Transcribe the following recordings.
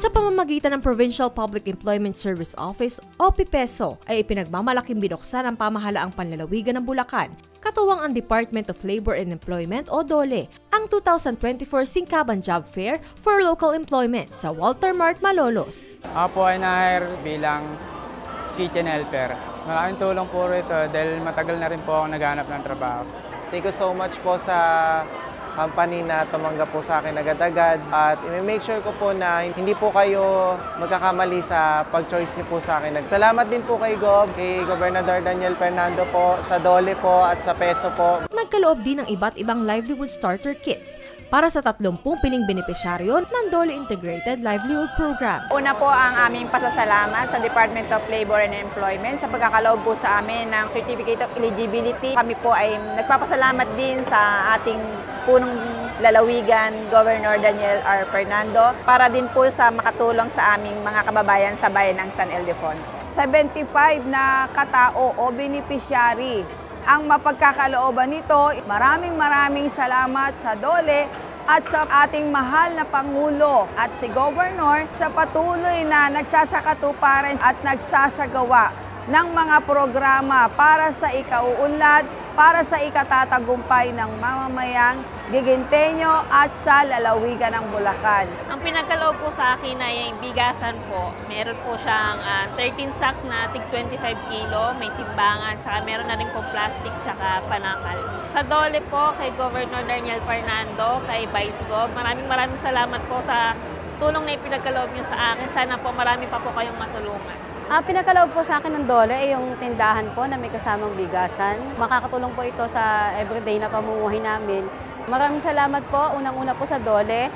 Sa pamamagitan ng Provincial Public Employment Service Office o PPESO ay ipinagmamalaking binuksan ang pamahalaang panlalawigan ng Bulacan, katuwang ang Department of Labor and Employment o DOLE, ang 2024 Singkaban Job Fair for Local Employment sa Walter Mart, Malolos. Ako po ay na-hire bilang kitchen helper. Maraming tulong po rito dahil matagal na rin po ako naghanap ng trabaho. Thank you so much po sa company na tumanggap po sa akin agad-agad at i-make sure ko po na hindi po kayo magkakamali sa pag-choice niyo po sa akin. Salamat din po kay Gob, kay Gobernador Daniel Fernando po, sa DOLE po at sa PESO po. Nagkaloob din ng iba't ibang livelihood starter kits para sa 30 piling benepisyaryo ng DOLE Integrated Livelihood Program. Una po ang aming pasasalamat sa Department of Labor and Employment sa pagkakaloob po sa amin ng Certificate of Eligibility. Kami po ay nagpapasalamat din sa ating punong lalawigan, Governor Daniel R. Fernando, para din po sa makatulong sa aming mga kababayan sa bayan ng San Ildefonso. 75 na katao o beneficiary ang mapagkakalooban nito. Maraming salamat sa DOLE at sa ating mahal na Pangulo at si Governor sa patuloy na nagsasakatuparan at nagsasagawa ng mga programa para sa ikauunlad, para sa ikatatagumpay ng mamamayang Giginteño at sa lalawigan ng Bulacan. Ang pinagkaloob po sa akin ay bigasan po. Meron po siyang 13 sacks na tig 25 kilo, may timbangan, tsaka meron na rin po plastic tsaka panakal. Sa DOLE po, kay Governor Daniel Fernando, kay Vice Gov, maraming salamat po sa tulong na ipinagkaloob niyo sa akin. Sana po marami pa po kayong matulungan. Pinagkaloob po sa akin ng DOLE ay yung tindahan po na may kasamang bigasan. Makakatulong po ito sa everyday na pamumuhay namin. Maraming salamat po, unang-una po sa DOLE,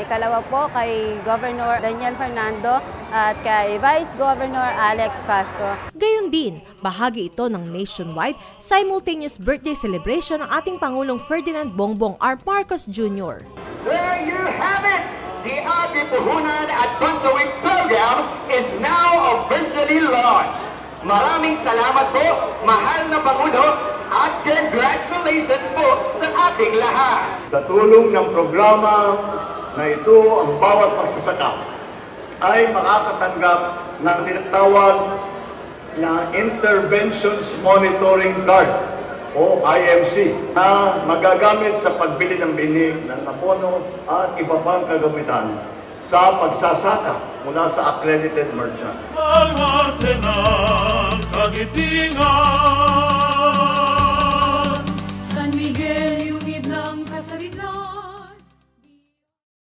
ikalawa po kay Governor Daniel Fernando at kay Vice Governor Alex Castro. Gayon din, bahagi ito ng nationwide simultaneous birthday celebration ng ating Pangulong Ferdinand Bongbong R. Marcos Jr. There you have it! The Adi Puhunan at Bantawing program is now officially launched. Maraming salamat po, mahal na Pangulo, at congratulations po sa ating lahat. Sa tulong ng programa na ito, ang bawat magsasaka ay makakatanggap ng tinatawag na Interventions Monitoring Card o IMC na magagamit sa pagbili ng binig, ng abono at iba pang kagamitan sa pagsasaka mula sa accredited merchant.